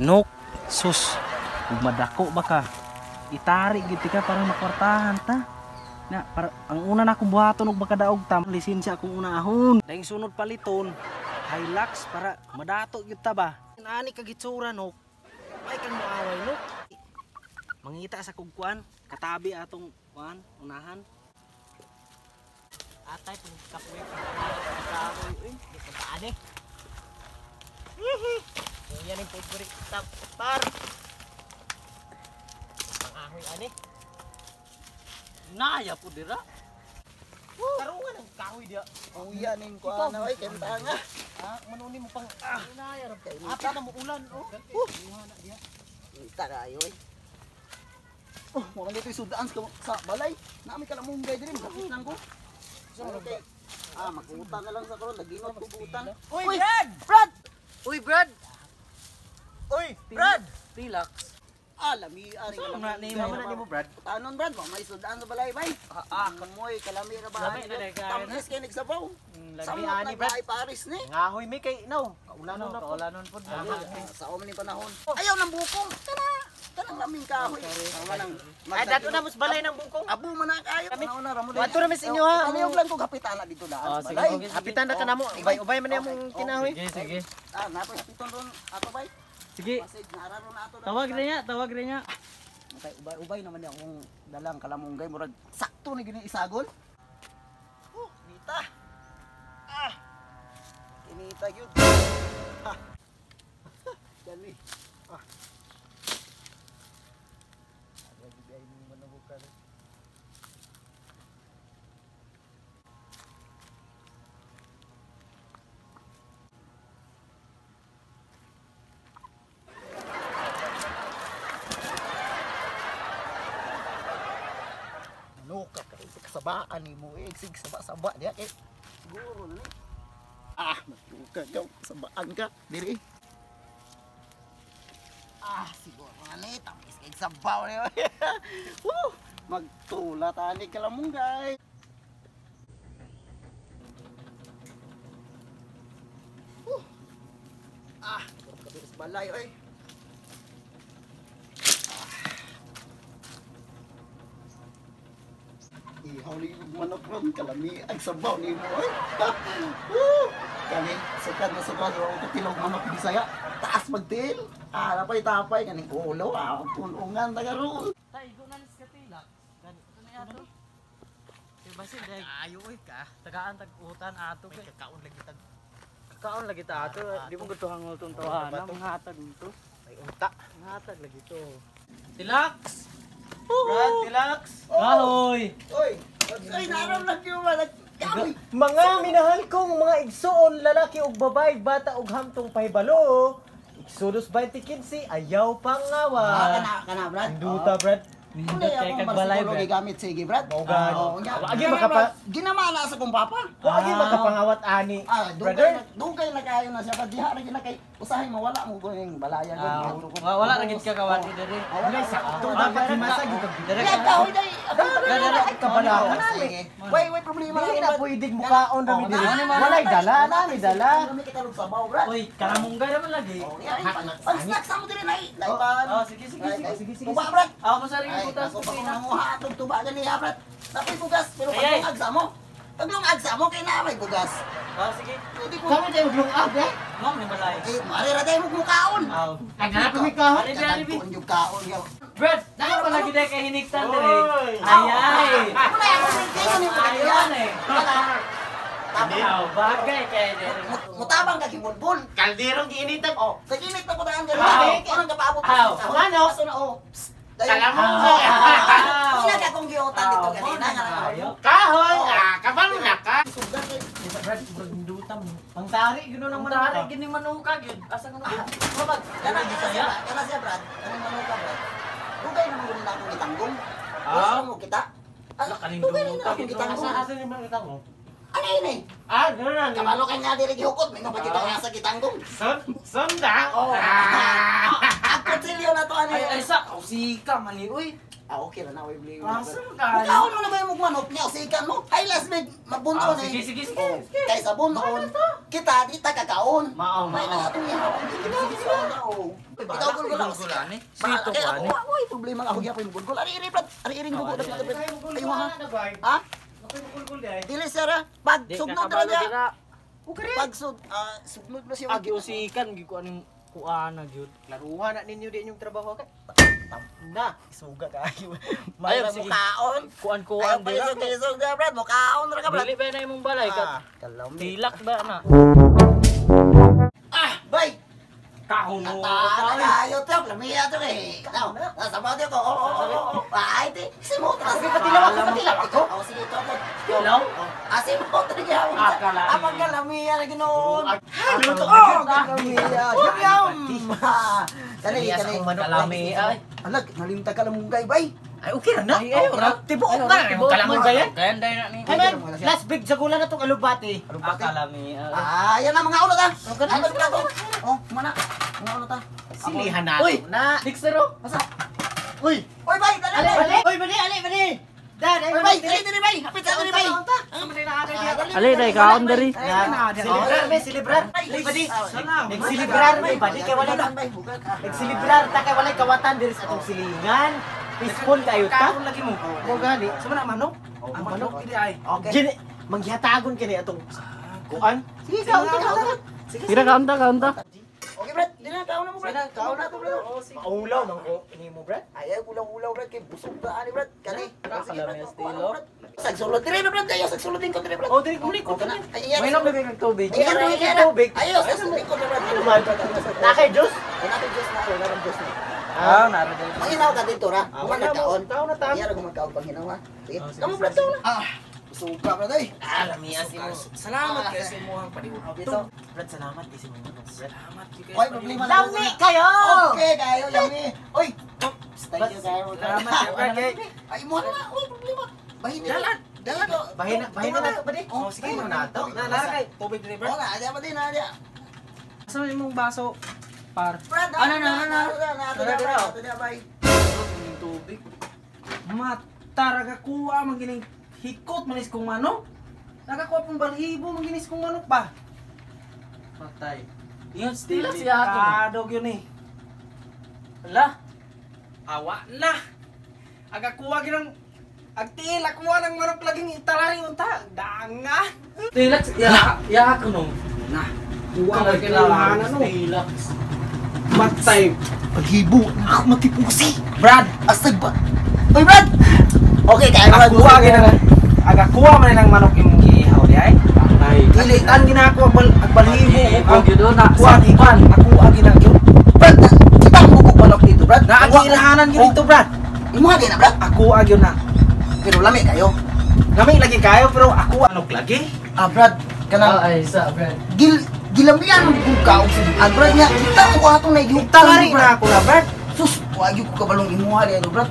Nok, sus, ug madako ba ka? Itari gid ka para makwartahan ta. Na para ang una na akong buhaton og baka daog tam lisensya akong unahon. Daing sunod paliton, Hilux para madato gyud ta ba. Ani ka gitsura nok. Ay kang moaway nok. Mangita sa kugkuan, katabi atong kuan unahan. Atay pun kapoy kapoy uy, dito pa ade. Yan yung favorite top par. Pangahoy ani. Naya po dira. Karungan ang kahoy dia. Uya ning kuan na ay kenta nga. Manuni mo pang naya ra kay. Apa na mo ulan oh. Na dia. Kita ra ayo ay. Oh, mo man dito sudaan sa balay. Nami ka lamong gay diri, bakit lang ko. Magutang na lang sa karon, naginot ko butang. Uy, Brad! Brad! Uy, Brad! Uy, Brad! Relax. Lami ari ka lang. Na mo, Brad? Tanon Brad, mo may sudaan sa balay bay. Kamoy kalami ra ba? Lami na kay. Tamis kay nagsabaw. Lami ani, Brad. Ay Paris ni. Ngahoy mi kay no. Kaulanon na po. Kaulanon po. Sa ni panahon. Ayaw nang bukong. Kanang laming kahoy. Ay dato na mas balay ng bukong. Abo man na kayo. Ano na ramo. Wato na mis inyo ha. Ano lang ko kapitan na dito daan. Sige, kapitan na kanamo. Ubay man imong kinahoy. Sige. Napoy kapiton ron ato bay. Sige. Tawag rin niya. Matay ubay naman niya akong dalang kalamunggay murag sakto ni gini isagol. Nita. Kinita gyud. Dali. Bigay mo manabukan. Ka kay kasabaan ni mo sig saba-saba diha kay siguro na ni. Magtuka ka kasabaan ka diri. Siguro nga ni tamis kay sabaw ni. Magtula tani ka lamong gay. Kabis balay oy. Ihawli manok ron kalami ang sabaw ni mo ay. Kani sukat na sukat ro ko tilog manok Bisaya. Taas magtil. Tapay kaning ulo punungan taga ron. Tay go na nis katila. Ganito na yato. Kay basin day. Ayo oy ka. Tagaan tag-utan ato kay kakaon lagi tag. Kakaon lagi ta ato. Di mo gusto hangol tong tawana manghatag nito. Ay unta. Manghatag lagi to. Tilax. Brad, relax. Kahoy. Oy. Ay naram na kyo ba nagkahoy. Mga minahal kong mga igsoon, lalaki ug babae, bata ug hamtong pahibalo. Exodus 20:15, ayaw pangawa. Kana Brad. Induta Brad. Hindot kay kag balay Brad. Gamit sige Brad. Agi makapa ginamana sa kong papa. Agi makapangawat ani. Brother, dugay na kayo na siya padiha ra na kay usahay mawala mo goning balaya gud. wala ra gid ka kawat diri. Dili sakto dapat himasa gid kag diri. Kahoy day. Dali ka bala. Way problema Dili na pwedeng mukaon rami diri. Walay dala nami dala. Kami kita lug sabaw Brad. Oy, karamunggay naman lagi. Ang snack sa mo diri nay. Laiban. Sige. Uba Brad. Ako masari butas Ako ko pa mo hatog tuba gani ha Brad. Tapos bugas pero pag agsa mo. Taglong agsa mo kay na may bugas. Sige. Kami tayo maglungag eh. Mom ni balay. Mari ra tayo magmukaon. Kagana mi kahon. Kagana yung kaon yaw. Brad, dako pala gid kay hiniktan diri. Ayay. Wala ako nagtingan ni Ayan eh. Tabaw, bagay kay diri. Mutabang ka gibulbul. Kalderong giinitan. Oh, kaginit na ko daan gani. Anong kapaabot? Ano? Aso na oh. Kalamong. Ina ka kong giutan dito ganina nga. Kahoy, kabalo na ka. Brad, indutam. Pangtari gino nang manari gini manuka gyud. Asa nga no? Mabag. Kana Bisaya. Kana siya Brad. Anong manuka Brad? Dugay na mo na akong gitanggong. Wala mo kita. Dugay na akong gitanggong. Asa ni mga mo? Ano ini? Gano'n na. Kabalo kay nga diri gihukot, may napakita sa gitanggong. Sonda. Oh. Ako silyo na to ani. Ay sa, sika mani uy. Okay na way bili. Asa ka? Kaon mo na ba yung manok niya usikan mo? Ay last big mabunto ni. Sige. Kaysa bunton. Kita di ta kakaon. Mao. May na atong ihaw. Ikaw gulgul ani. Sito ko ani. Oy, problema nga hugya ko yung gulgul. Ari iri plat. Ari iring gugol na plat. Ayo ha. Ha? Dili sir. Pag sugnod na niya. Pag sugnod na siya. Agi usikan gi ko aning kuana gyud. Laruhan na ninyo di inyong trabaho ka. Na, isuga kayo. Ayaw, May sige. mukaon. Kuan-kuan Ayaw pa isog na brad, mukaon ra ka brad. Dili ba na imong balay ka? Kalami. Tilak ba na? Bay! Kahon mo. Ayaw tap, lamiya to eh. Ano? Nasabaw ko. Oo. Ay, ti. Simot na. Sige, patilaw ako. Oo, sige to ako. Tilaw? Simot na niya. Akala. Apag kalamiya na ginoon. Ano to? Kalamiya. Yum. Kani. Kalami ay. Alag, nalimta ka lang mong bay. Ay, okay na na. Ay, Tibuok na. Kalamon ba yan? Kaya dahil na ni. Ay, man, last big sa gula na itong alubati. Kalami ay. Yan na mga ulo ta. Ano ka to? Oh, mana? Mga ulo ta. Silihan natin Uy! na. Dixero. Asa? Uy! Oy, bay, Ali, dali. bali! Uy, bali! Dad, ay, Oy, bay, dali bay. Hapit sa dali bay. Ali dai kaon diri. Silibrar, may silibrar. Uy, badi. Nagsilibrar, may badi. Kaya wala na. Nagsilibrar, ta kay walay kawatan diri sa atong silingan. Peaceful kayo ta. Kaon lagi mo. Mo gani. Sama na manok. Ang manok hindi ay. Okay. Gini, manghihatagon kini atong kuan. Sige, kaon. Tira kaunta. Okay, Brad. Di na, kaon na mo, Brad. Kaon na to, Brad. Maulaw man ko ini mo, Brad. Ayaw, ulang-ulaw, Brad. Kay busog na, ani, Brad. Kani. Kalami estilo. Sagsulod. Dire na, Brad. Ayaw, sagsulod din ko, dire, Brad. Oh, diri muli ko Okay na. na. Ay, iyan. May nang bibig ng tubig. Iyan, Iyan, iyan, tubig. Ayaw, sagsulod din ko, dire, Brad. Ano man? Nakay Diyos? Wala kang Diyos na ako. Wala kang Diyos na. Ah, naro dai. Maginaw ka dito, ra. Ah, Kuman wala na mo. kaon. Kaon na taon. Iyan, ako magkaon pang hinawa. Sige. sige, Kamu, sige, Brad, sige. kaon na. Suka, Brad, ay. Lamias mo. Salamat kay sa imong paniud. Dito. Brad, salamat kasi mo. Salamat kay. Oy, problema na. Lami kayo! Okay, kayo, yummy. Oy. Thank you, kayo. Salamat Brad kay. Ay, mo na. Oy, problema. Bahin Dalan. Bahin na to ba di? Oh, sige mo na to. Nalakay tubig diri Oh, Brad. na, ada pa din, ada. Asa imong baso par? Brad, Ano, bay. Yung tubig. Mataraga kuha man gining hikot manis kong manok. Nakakuha pong balhibo man ginis kong manok ba? Patay. Yan Stila siya ako. Kadog yun eh. Ala. Awa na. Aga kuha ginang agtila kuha ng manok laging italari unta. Danga. Tilak ya ako no. Na. Kuha ka kailangan no. Tilak. Matay. Paghibo, ako matipusi. Brad, asag ba? Oy, Brad! Okay, kaya Aga kuha ginang aga kuha man ng manok imong giihaw di ay. Ay. Dilitan ginako ang balhibo. Ang gyud na Kuha gikan. Ako agi na gyud. Brad, sibang bukok manok dito, Brad. Naagilahanan gyud dito, Brad. Imo hagi na, Brad. Ako agi na. Pero lami kayo. Nami lagi kayo pero ako anok lagi. Brad, kanang ay sa Brad. gilambian mo buka og sige. Brad niya, kita mo atong naigihugtan, Talari na ako na, Brad. Sus, wagi ko kabalong imo hali, Brad.